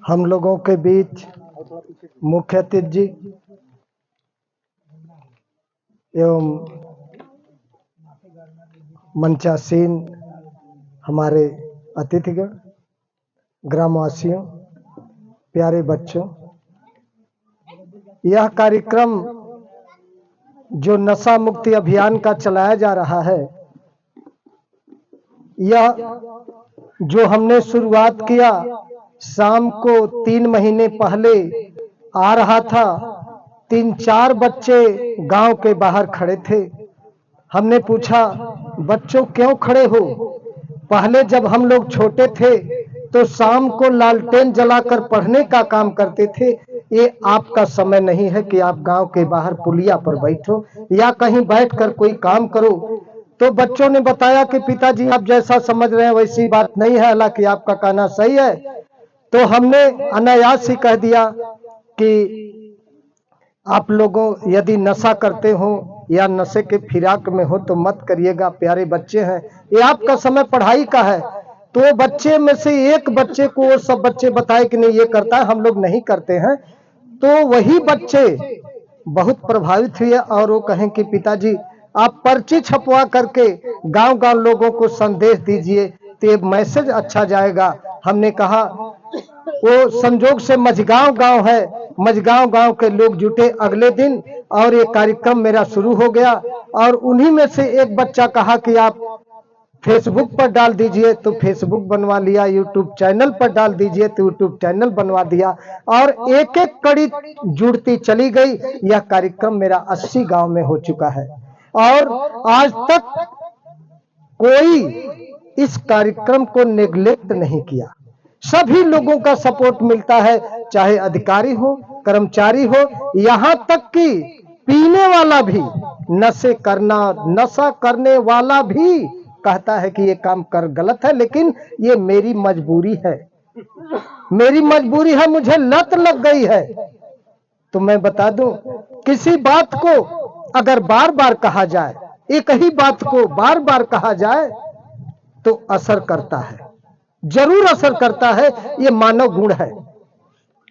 हम लोगों के बीच मुख्य अतिथि एवं मंचासीन हमारे अतिथिगण, ग्रामवासियों, प्यारे बच्चों, यह कार्यक्रम जो नशा मुक्ति अभियान का चलाया जा रहा है, यह जो हमने शुरुआत किया शाम को 3 महीने पहले आ रहा था। 3-4 बच्चे गांव के बाहर खड़े थे। हमने पूछा, बच्चों क्यों खड़े हो? पहले जब हम लोग छोटे थे तो शाम को लालटेन जलाकर पढ़ने का काम करते थे। ये आपका समय नहीं है कि आप गांव के बाहर पुलिया पर बैठो या कहीं बैठकर कोई काम करो। तो बच्चों ने बताया कि पिताजी आप जैसा समझ रहे हैं वैसी बात नहीं है, हालांकि आपका कहना सही है। तो हमने अनायास ही कह दिया कि आप लोगों यदि नशा करते हो या नशे के फिराक में हो तो मत करिएगा, प्यारे बच्चे हैं, ये आपका समय पढ़ाई का है। तो बच्चे में से एक बच्चे को वो सब बच्चे बताए कि नहीं ये करता है, हम लोग नहीं करते हैं। तो वही बच्चे बहुत प्रभावित हुए और वो कहें कि पिताजी आप पर्ची छपवा करके गांव-गांव लोगों को संदेश दीजिए तो ये मैसेज अच्छा जाएगा। हमने कहा वो संजोग से मझगांव गांव है, मझगांव गांव के लोग जुटे अगले दिन और ये कार्यक्रम मेरा शुरू हो गया। और उन्हीं में से एक बच्चा कहा कि आप फेसबुक पर डाल दीजिए, तो फेसबुक बनवा लिया, यूट्यूब चैनल पर डाल दीजिए तो यूट्यूब चैनल बनवा दिया और एक एक कड़ी जुड़ती चली गई। यह कार्यक्रम मेरा 80 गांव में हो चुका है और आज तक कोई इस कार्यक्रम को नेग्लेक्ट नहीं किया। सभी लोगों का सपोर्ट मिलता है, चाहे अधिकारी हो, कर्मचारी हो, यहाँ तक कि पीने वाला भी नशा करने वाला भी कहता है कि ये काम कर गलत है, लेकिन ये मेरी मजबूरी है, मेरी मजबूरी है, मुझे लत लग गई है। तो मैं बता दूं, किसी बात को अगर बार बार कहा जाए, एक ही बात को बार बार कहा जाए तो असर करता है, जरूर असर करता है। ये मानव गुण है।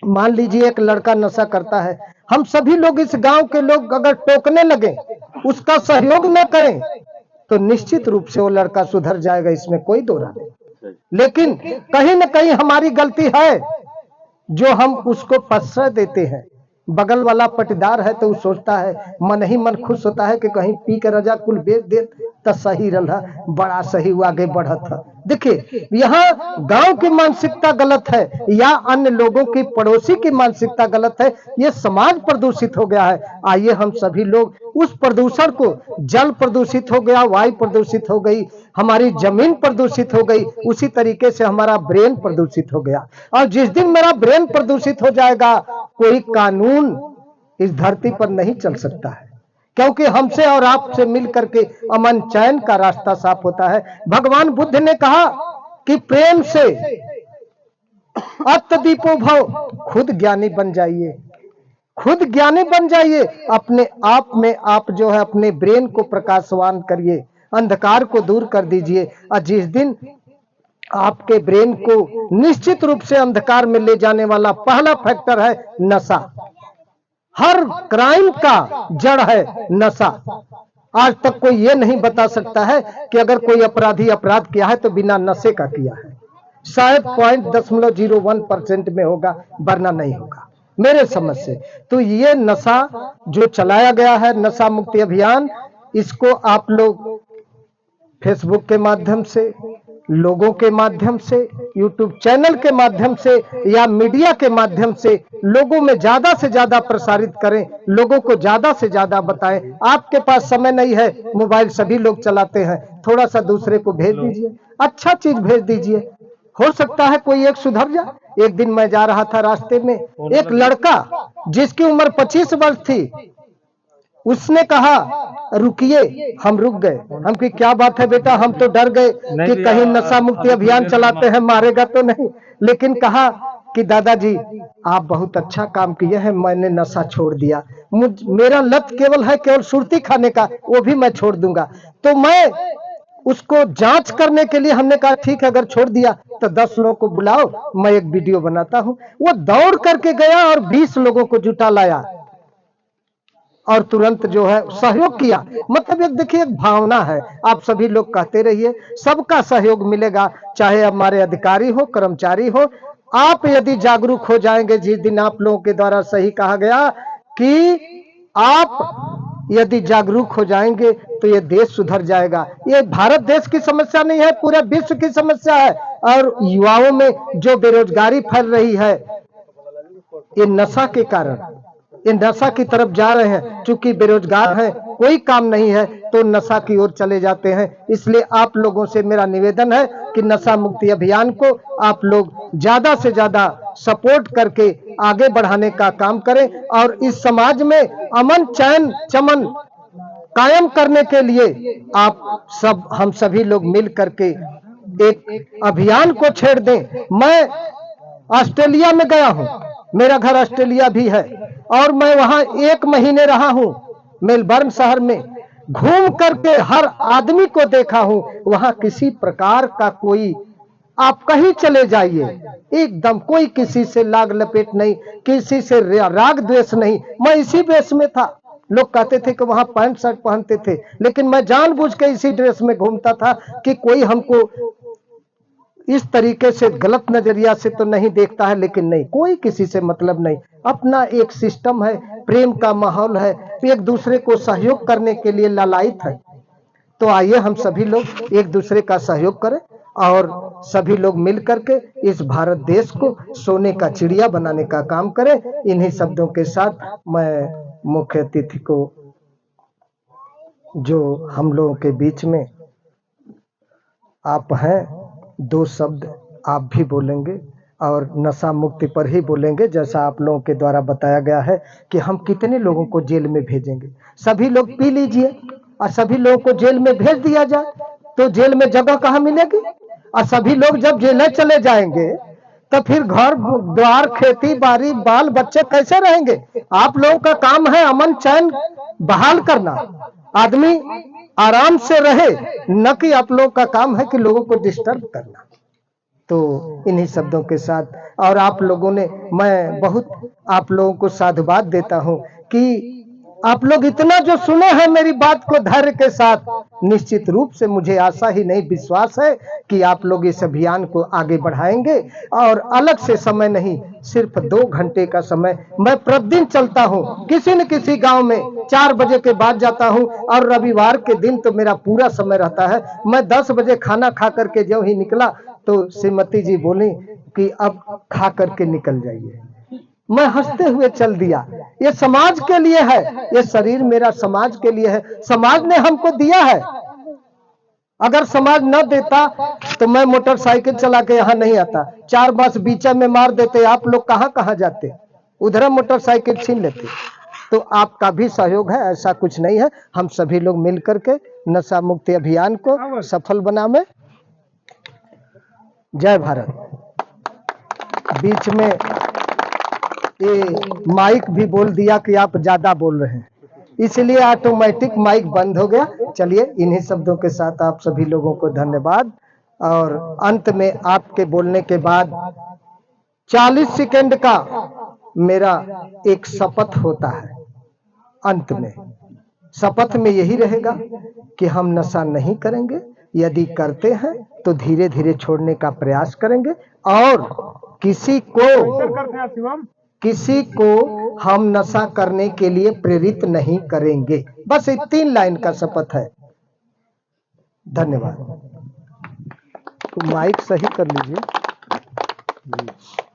मान लीजिए एक लड़का नशा करता है, हम सभी लोग इस गांव के लोग अगर टोकने लगे, उसका सहयोग न करें तो निश्चित रूप से वो लड़का सुधर जाएगा, इसमें कोई दो राय नहीं। लेकिन कहीं न कहीं हमारी गलती है जो हम उसको प्रश्रय देते हैं। बगल वाला पटीदार है तो वो सोचता है, मन ही मन खुश होता है कि कहीं पी के रजा कुल बेच दे तो सही रहा, बड़ा सही आगे बढ़त है। देखिए यहाँ गांव की मानसिकता गलत है या अन्य लोगों की पड़ोसी की मानसिकता गलत है, ये समाज प्रदूषित हो गया है। आइए हम सभी लोग उस प्रदूषण को, जल प्रदूषित हो गया, वायु प्रदूषित हो गई, हमारी जमीन प्रदूषित हो गई, उसी तरीके से हमारा ब्रेन प्रदूषित हो गया। और जिस दिन मेरा ब्रेन प्रदूषित हो जाएगा, कोई कानून इस धरती पर नहीं चल सकता है, क्योंकि हमसे और आपसे मिलकर के अमन चैन का रास्ता साफ होता है। भगवान बुद्ध ने कहा कि प्रेम से अत्तदीपो भव, खुद ज्ञानी बन जाइए, खुद ज्ञानी बन जाइए। अपने आप में आप जो है अपने ब्रेन को प्रकाशवान करिए, अंधकार को दूर कर दीजिए। और जिस दिन आपके ब्रेन को निश्चित रूप से अंधकार में ले जाने वाला पहला फैक्टर है नशा। हर क्राइम का जड़ है नशा। आज तक कोई ये नहीं बता सकता है कि अगर कोई अपराधी अपराध किया है तो बिना नशे का किया है। शायद 0.01% में होगा, वरना नहीं होगा मेरे समझ से। तो ये नशा जो चलाया गया है, नशा मुक्ति अभियान, इसको आप लोग फेसबुक के माध्यम से, लोगों के माध्यम से, यूट्यूब चैनल के माध्यम से या मीडिया के माध्यम से लोगों में ज्यादा से ज्यादा प्रसारित करें, लोगों को ज्यादा से ज्यादा बताएं। आपके पास समय नहीं है, मोबाइल सभी लोग चलाते हैं, थोड़ा सा दूसरे को भेज दीजिए, अच्छा चीज भेज दीजिए, हो सकता है कोई एक सुधर जाए। एक दिन मैं जा रहा था, रास्ते में एक लड़का जिसकी उम्र 25 वर्ष थी, उसने कहा रुकिए, हम रुक गए। हम की क्या बात है बेटा, हम तो डर गए कि कहीं नशा मुक्ति अभियान चलाते हैं, मारेगा तो नहीं। लेकिन कहा कि दादाजी आप बहुत अच्छा काम किए हैं, मैंने नशा छोड़ दिया, मेरा लत केवल है केवल सुर्ती खाने का, वो भी मैं छोड़ दूंगा। तो मैं उसको जांच करने के लिए हमने कहा ठीक है, अगर छोड़ दिया तो 10 लोगों को बुलाओ, मैं एक वीडियो बनाता हूं। वो दौड़ करके गया और 20 लोगों को जुटा लाया और तुरंत जो है सहयोग किया। मतलब एक देखिए, एक भावना है। आप सभी लोग कहते रहिए, सबका सहयोग मिलेगा, चाहे हमारे अधिकारी हो, कर्मचारी हो। आप यदि जागरूक हो जाएंगे, जिस दिन आप लोगों के द्वारा सही कहा गया कि आप यदि जागरूक हो जाएंगे तो ये देश सुधर जाएगा। ये भारत देश की समस्या नहीं है, पूरे विश्व की समस्या है। और युवाओं में जो बेरोजगारी फैल रही है, ये नशा के कारण, ये नशा की तरफ जा रहे हैं। चूंकि बेरोजगार हैं, कोई काम नहीं है, तो नशा की ओर चले जाते हैं। इसलिए आप लोगों से मेरा निवेदन है कि नशा मुक्ति अभियान को आप लोग ज्यादा से ज्यादा सपोर्ट करके आगे बढ़ाने का काम करें और इस समाज में अमन चैन चमन कायम करने के लिए हम सभी लोग मिल करके एक अभियान को छेड़ दें। मैं ऑस्ट्रेलिया में गया हूं, मेरा घर ऑस्ट्रेलिया भी है, और मैं वहां 1 महीने रहा हूं। मेलबर्न शहर में घूम करके हर आदमी को देखा हूं। वहां किसी प्रकार का कोई, आप कहीं चले जाइए, एकदम कोई किसी से लाग लपेट नहीं, किसी से राग द्वेष नहीं। मैं इसी ड्रेस में था। लोग कहते थे कि वहां पैंट शर्ट पहनते थे, लेकिन मैं जानबूझ के इसी ड्रेस में घूमता था कि कोई हमको इस तरीके से गलत नजरिया से तो नहीं देखता है। लेकिन नहीं, कोई किसी से मतलब नहीं, अपना एक सिस्टम है, प्रेम का माहौल है, एक दूसरे को सहयोग करने के लिए लालायित है। तो आइए हम सभी लोग एक दूसरे का सहयोग करें और सभी लोग मिल करके इस भारत देश को सोने का चिड़िया बनाने का काम करें। इन्हीं शब्दों के साथ मैं मुख्य अतिथि को, जो हम लोगों के बीच में आप हैं, 2 शब्द आप भी बोलेंगे और नशा मुक्ति पर ही बोलेंगे। जैसा आप लोगों के द्वारा बताया गया है कि हम कितने लोगों को जेल में भेजेंगे। सभी लोग पी लीजिए और सभी लोगों को जेल में भेज दिया जाए तो जेल में जगह कहाँ मिलेगी? और सभी लोग जब जेल चले जाएंगे तो फिर घर द्वार, खेती बाड़ी, बाल बच्चे कैसे रहेंगे? आप लोगों का काम है अमन चैन बहाल करना, आदमी आराम से रहे, न कि आप लोगों का काम है कि लोगों को डिस्टर्ब करना। तो इन्हीं शब्दों के साथ, और आप लोगों ने, मैं बहुत आप लोगों को साधुवाद देता हूं कि आप लोग इतना जो सुने हैं मेरी बात को धैर्य के साथ, निश्चित रूप से मुझे आशा ही नहीं विश्वास है कि आप लोग इस अभियान को आगे बढ़ाएंगे। और अलग से समय नहीं, सिर्फ 2 घंटे का समय मैं प्रतिदिन चलता हूं, किसी न किसी गांव में 4 बजे के बाद जाता हूं और रविवार के दिन तो मेरा पूरा समय रहता है। मैं 10 बजे खाना खा करके जो ही निकला तो श्रीमती जी बोली कि अब खा करके निकल जाइए। मैं हंसते हुए चल दिया। ये समाज के लिए है, ये शरीर मेरा समाज के लिए है, समाज ने हमको दिया है। अगर समाज न देता तो मैं मोटरसाइकिल चला के यहाँ नहीं आता, 4 बस बीचा में मार देते, आप लोग कहाँ कहाँ जाते, उधर मोटरसाइकिल छीन लेते। तो आपका भी सहयोग है, ऐसा कुछ नहीं है। हम सभी लोग मिल करके नशा मुक्ति अभियान को सफल बनावे। जय भारत। बीच में ये माइक भी बोल दिया कि आप ज्यादा बोल रहे हैं, इसलिए ऑटोमेटिक माइक बंद हो गया। चलिए, इन्हीं शब्दों के साथ आप सभी लोगों को धन्यवाद। और अंत में आपके बोलने के बाद 40 सेकंड का मेरा एक शपथ होता है। अंत में शपथ में यही रहेगा कि हम नशा नहीं करेंगे, यदि करते हैं तो धीरे धीरे छोड़ने का प्रयास करेंगे और किसी को हम नशा करने के लिए प्रेरित नहीं करेंगे। बस 3 लाइन का शपथ है। धन्यवाद। तो माइक सही कर लीजिए।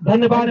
धन्यवाद।